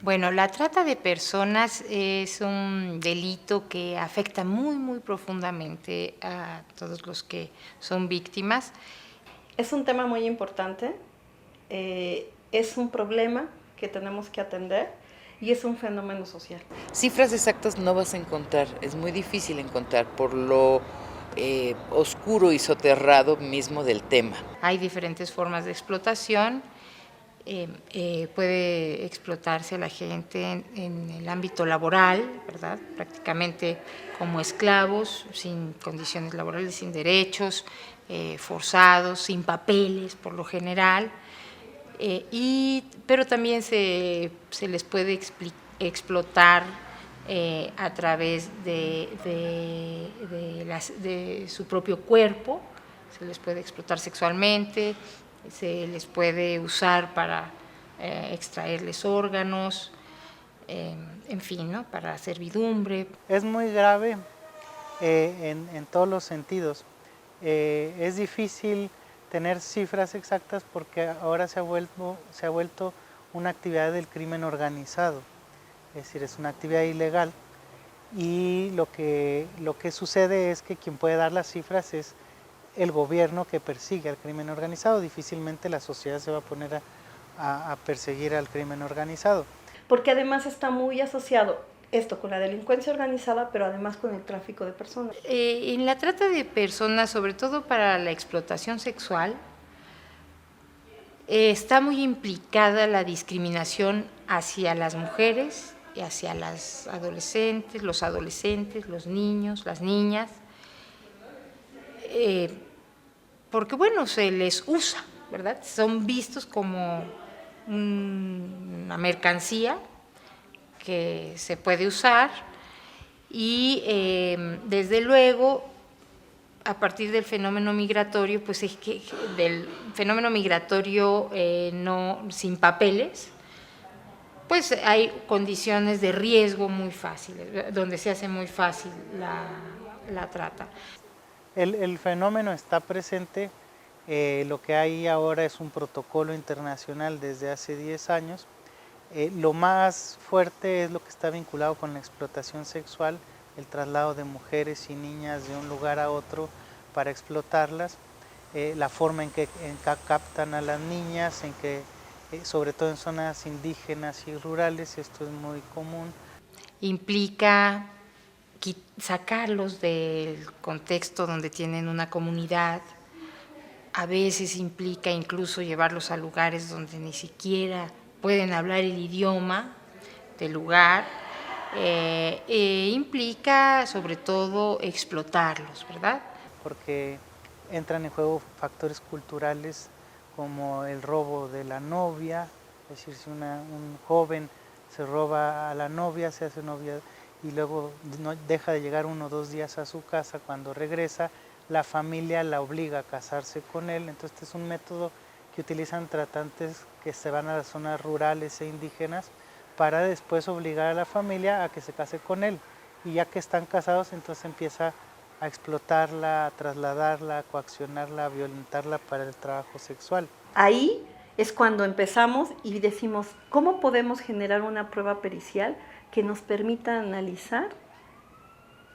Bueno, la trata de personas es un delito que afecta muy profundamente a todos los que son víctimas. Es un tema muy importante, es un problema que tenemos que atender y es un fenómeno social. Cifras exactas no vas a encontrar, es muy difícil encontrar por lo oscuro y soterrado mismo del tema. Hay diferentes formas de explotación. Puede explotarse a la gente en el ámbito laboral, ¿verdad? Prácticamente como esclavos, sin condiciones laborales, sin derechos, forzados, sin papeles por lo general, pero también se les puede explotar a través de su propio cuerpo, se les puede explotar sexualmente, se les puede usar para extraerles órganos, en fin, ¿no? Para servidumbre. Es muy grave en todos los sentidos. Es difícil tener cifras exactas porque ahora se ha vuelto una actividad del crimen organizado, es decir, es una actividad ilegal y lo que sucede es que quien puede dar las cifras es el gobierno que persigue al crimen organizado. Difícilmente la sociedad se va a poner a perseguir al crimen organizado. Porque además está muy asociado esto con la delincuencia organizada, pero además con el tráfico de personas. En la trata de personas, sobre todo para la explotación sexual, está muy implicada la discriminación hacia las mujeres y hacia las adolescentes, los niños, las niñas, porque bueno, se les usa, ¿verdad? Son vistos como una mercancía que se puede usar y desde luego a partir del fenómeno migratorio, pues es que del fenómeno migratorio no sin papeles, pues hay condiciones de riesgo muy fáciles, donde se hace muy fácil la trata. El fenómeno está presente, lo que hay ahora es un protocolo internacional desde hace 10 años. Lo más fuerte es lo que está vinculado con la explotación sexual, el traslado de mujeres y niñas de un lugar a otro para explotarlas, la forma en que captan a las niñas, en que, sobre todo en zonas indígenas y rurales, esto es muy común. Implica sacarlos del contexto donde tienen una comunidad, a veces implica incluso llevarlos a lugares donde ni siquiera pueden hablar el idioma del lugar, implica sobre todo explotarlos, ¿verdad? Porque entran en juego factores culturales como el robo de la novia, es decir, si un joven se roba a la novia, se hace novia y luego no deja de llegar 1 o 2 días a su casa, cuando regresa la familia la obliga a casarse con él. Entonces este es un método que utilizan tratantes que se van a las zonas rurales e indígenas para después obligar a la familia a que se case con él, y ya que están casados entonces empieza a explotarla, a trasladarla, a coaccionarla, a violentarla para el trabajo sexual. Ahí es cuando empezamos y decimos, ¿cómo podemos generar una prueba pericial que nos permita analizar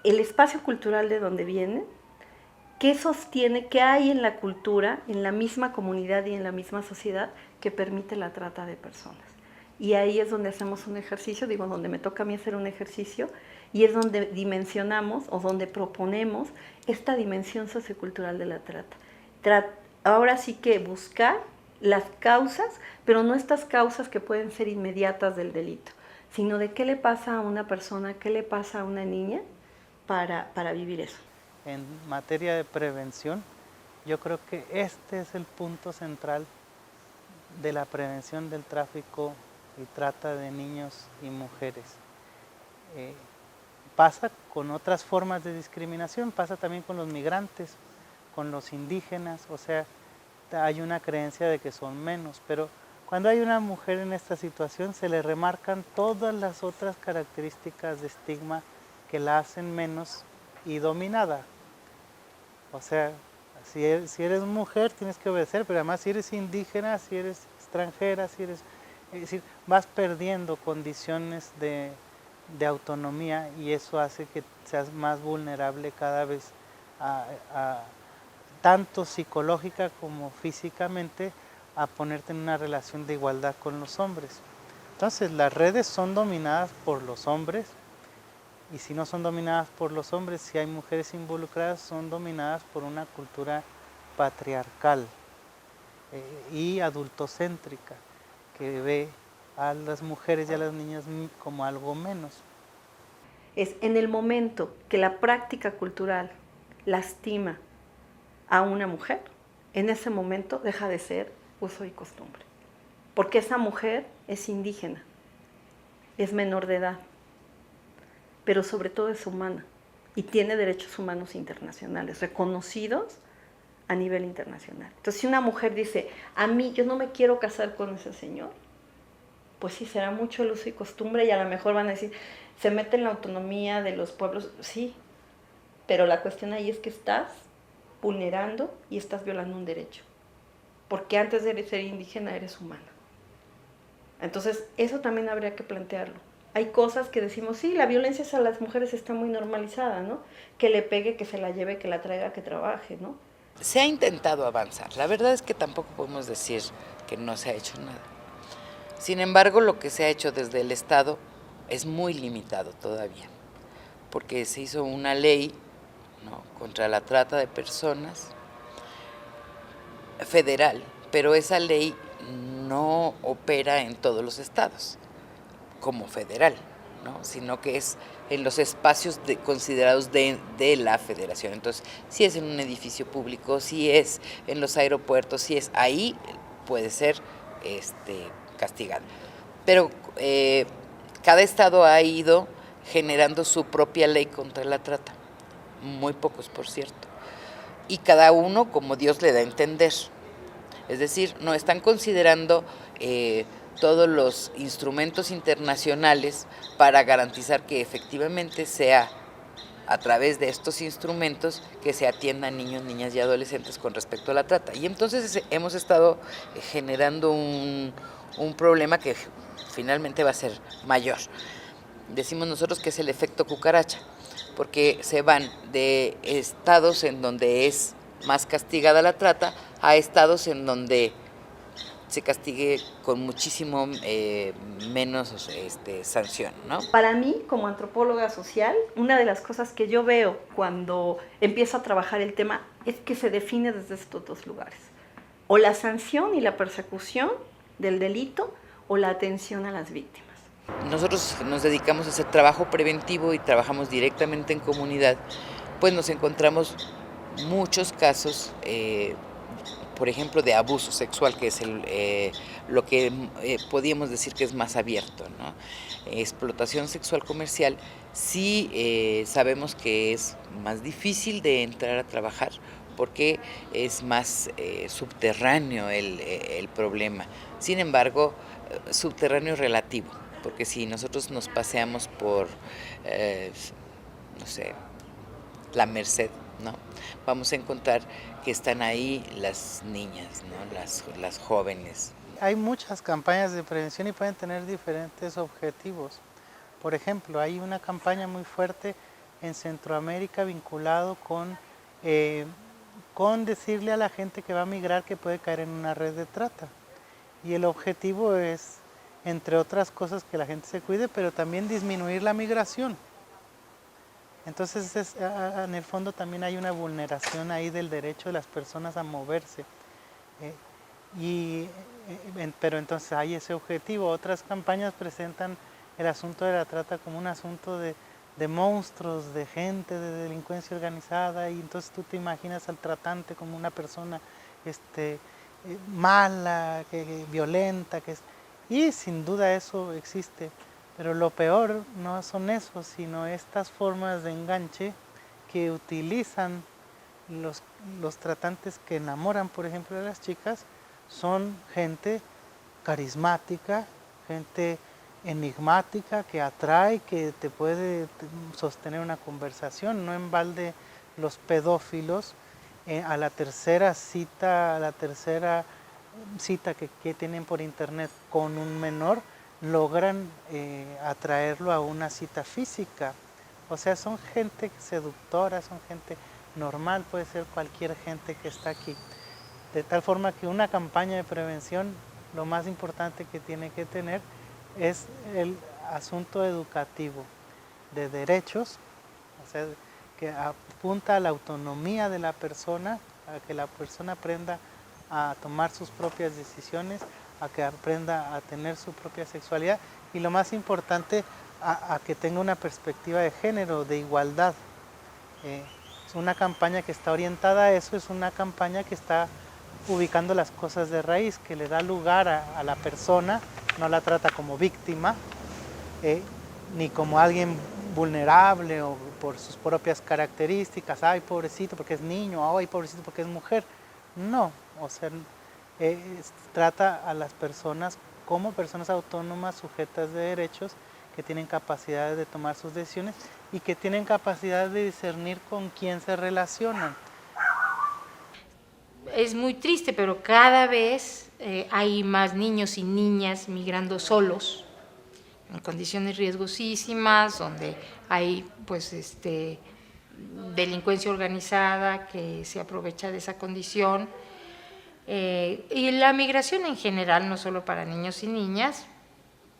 el espacio cultural de donde viene, qué sostiene, qué hay en la cultura, en la misma comunidad y en la misma sociedad que permite la trata de personas? Y ahí es donde hacemos un ejercicio, digo, donde me toca a mí hacer un ejercicio, y es donde dimensionamos o donde proponemos esta dimensión sociocultural de la trata. Ahora sí que buscar las causas, pero no estas causas que pueden ser inmediatas del delito, sino de qué le pasa a una persona, qué le pasa a una niña para vivir eso. En materia de prevención, yo creo que este es el punto central de la prevención del tráfico y trata de niños y mujeres. Pasa con otras formas de discriminación, pasa también con los migrantes, con los indígenas, o sea, hay una creencia de que son menos, pero cuando hay una mujer en esta situación se le remarcan todas las otras características de estigma que la hacen menos y dominada. O sea, si eres mujer tienes que obedecer, pero además si eres indígena, si eres extranjera, es decir, vas perdiendo condiciones de autonomía y eso hace que seas más vulnerable cada vez tanto psicológica como físicamente a ponerte en una relación de igualdad con los hombres. Entonces las redes son dominadas por los hombres y si no son dominadas por los hombres, si hay mujeres involucradas, son dominadas por una cultura patriarcal y adultocéntrica que ve a las mujeres y a las niñas como algo menos. Es en el momento que la práctica cultural lastima a una mujer, en ese momento deja de ser uso y costumbre. Porque esa mujer es indígena, es menor de edad, pero sobre todo es humana y tiene derechos humanos internacionales reconocidos a nivel internacional. Entonces, si una mujer dice, a mí yo no me quiero casar con ese señor, pues sí, será mucho el uso y costumbre y a lo mejor van a decir, se mete en la autonomía de los pueblos, sí, pero la cuestión ahí es que estás vulnerando y estás violando un derecho, porque antes de ser indígena eres humana. Entonces, eso también habría que plantearlo. Hay cosas que decimos, sí, la violencia hacia las mujeres está muy normalizada, ¿no? Que le pegue, que se la lleve, que la traiga, que trabaje, ¿no? Se ha intentado avanzar, la verdad es que tampoco podemos decir que no se ha hecho nada. Sin embargo, lo que se ha hecho desde el Estado es muy limitado todavía, porque se hizo una ley, ¿no?, contra la trata de personas federal, pero esa ley no opera en todos los estados como federal, ¿no?, sino que es en los espacios considerados de la federación. Entonces, si es en un edificio público, si es en los aeropuertos, si es ahí, puede ser castigada. Pero cada estado ha ido generando su propia ley contra la trata, muy pocos, por cierto, y cada uno como Dios le da a entender. Es decir, no están considerando todos los instrumentos internacionales para garantizar que efectivamente sea a través de estos instrumentos que se atiendan niños, niñas y adolescentes con respecto a la trata. Y entonces hemos estado generando un problema que finalmente va a ser mayor. Decimos nosotros que es el efecto cucaracha, porque se van de estados en donde es más castigada la trata a estados en donde se castigue con muchísimo menos sanción, ¿no? Para mí, como antropóloga social, una de las cosas que yo veo cuando empiezo a trabajar el tema es que se define desde estos dos lugares. O la sanción y la persecución del delito o la atención a las víctimas. Nosotros nos dedicamos a hacer trabajo preventivo y trabajamos directamente en comunidad, pues nos encontramos muchos casos, por ejemplo, de abuso sexual, que es lo que podríamos decir que es más abierto, ¿no? Explotación sexual comercial, sí sabemos que es más difícil de entrar a trabajar porque es más subterráneo el problema. Sin embargo, subterráneo relativo, porque si nosotros nos paseamos por, no sé, la Merced, ¿no?, vamos a encontrar que están ahí las niñas, ¿no?, las jóvenes. Hay muchas campañas de prevención y pueden tener diferentes objetivos. Por ejemplo, hay una campaña muy fuerte en Centroamérica vinculado con decirle a la gente que va a migrar que puede caer en una red de trata. Y el objetivo es, entre otras cosas, que la gente se cuide, pero también disminuir la migración. Entonces, en el fondo también hay una vulneración ahí del derecho de las personas a moverse. Pero entonces hay ese objetivo. Otras campañas presentan el asunto de la trata como un asunto de monstruos, de gente, de delincuencia organizada, y entonces tú te imaginas al tratante como una persona mala, violenta, y sin duda eso existe, Pero lo peor no son esos, sino estas formas de enganche que utilizan los tratantes que enamoran, por ejemplo, de las chicas. Son gente carismática, gente enigmática que atrae, que te puede sostener una conversación. No en balde los pedófilos a la tercera cita que tienen por internet con un menor, logran atraerlo a una cita física. O sea, son gente seductora, son gente normal, puede ser cualquier gente que está aquí. De tal forma que una campaña de prevención, lo más importante que tiene que tener es el asunto educativo de derechos, o sea, que apunta a la autonomía de la persona, a que la persona aprenda a tomar sus propias decisiones, a que aprenda a tener su propia sexualidad y lo más importante, a que tenga una perspectiva de género, de igualdad. Es una campaña que está orientada a eso, es una campaña que está ubicando las cosas de raíz, que le da lugar a la persona, no la trata como víctima, ni como alguien vulnerable o por sus propias características, ay pobrecito porque es niño, ay pobrecito porque es mujer. No, o sea, trata a las personas como personas autónomas, sujetas de derechos, que tienen capacidad de tomar sus decisiones y que tienen capacidad de discernir con quién se relacionan. Es muy triste, pero cada vez hay más niños y niñas migrando solos, en condiciones riesgosísimas, donde hay pues delincuencia organizada que se aprovecha de esa condición. Y la migración en general, no solo para niños y niñas,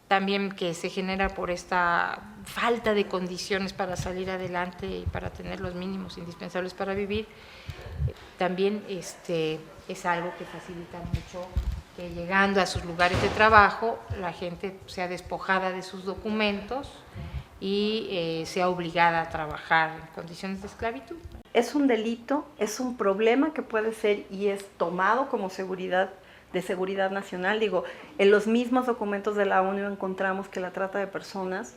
también que se genera por esta falta de condiciones para salir adelante y para tener los mínimos indispensables para vivir, también es algo que facilita mucho que llegando a sus lugares de trabajo la gente sea despojada de sus documentos y sea obligada a trabajar en condiciones de esclavitud. Es un delito, es un problema que puede ser y es tomado como de seguridad nacional. Digo, en los mismos documentos de la ONU encontramos que la trata de personas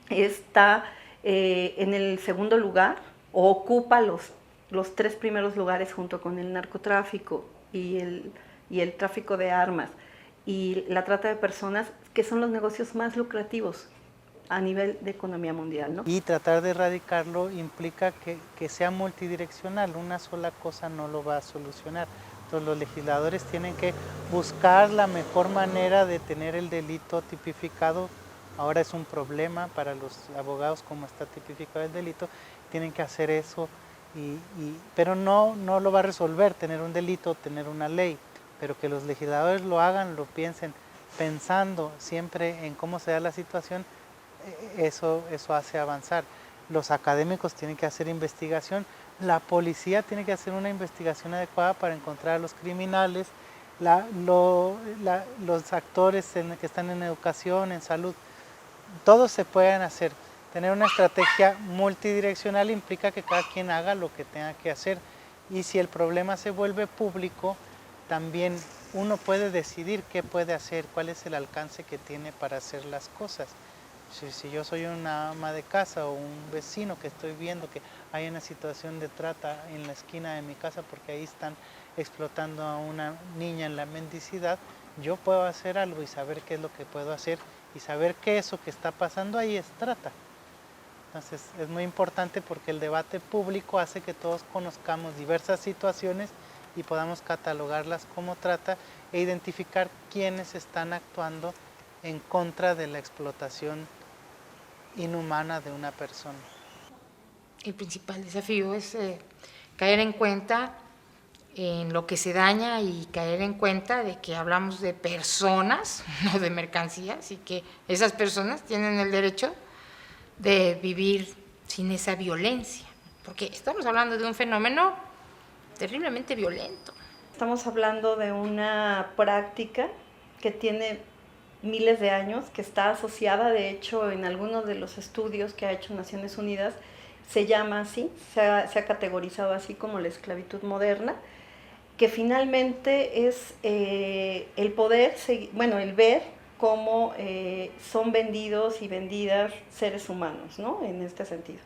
está en el segundo lugar o ocupa los 3 primeros lugares junto con el narcotráfico y el tráfico de armas y la trata de personas, que son los negocios más lucrativos a nivel de economía mundial, ¿no? Y tratar de erradicarlo implica que sea multidireccional, una sola cosa no lo va a solucionar. Entonces los legisladores tienen que buscar la mejor manera de tener el delito tipificado. Ahora es un problema para los abogados cómo está tipificado el delito, tienen que hacer eso, pero no lo va a resolver tener un delito, tener una ley, pero que los legisladores lo hagan, lo piensen, pensando siempre en cómo se da la situación. Eso hace avanzar. Los académicos tienen que hacer investigación, la policía tiene que hacer una investigación adecuada para encontrar a los criminales, los actores que están en educación, en salud, todos se pueden hacer. Tener una estrategia multidireccional implica que cada quien haga lo que tenga que hacer y si el problema se vuelve público, también uno puede decidir qué puede hacer, cuál es el alcance que tiene para hacer las cosas. Si yo soy una ama de casa o un vecino que estoy viendo que hay una situación de trata en la esquina de mi casa porque ahí están explotando a una niña en la mendicidad, yo puedo hacer algo y saber qué es lo que puedo hacer y saber que eso que está pasando ahí es trata. Entonces es muy importante porque el debate público hace que todos conozcamos diversas situaciones y podamos catalogarlas como trata e identificar quiénes están actuando en contra de la explotación inhumana de una persona. El principal desafío es caer en cuenta en lo que se daña y caer en cuenta de que hablamos de personas, no de mercancías, y que esas personas tienen el derecho de vivir sin esa violencia, porque estamos hablando de un fenómeno terriblemente violento. Estamos hablando de una práctica que tiene miles de años, que está asociada, de hecho, en algunos de los estudios que ha hecho Naciones Unidas, se llama así, se ha categorizado así como la esclavitud moderna, que finalmente es el poder, el ver cómo son vendidos y vendidas seres humanos, ¿no? En este sentido.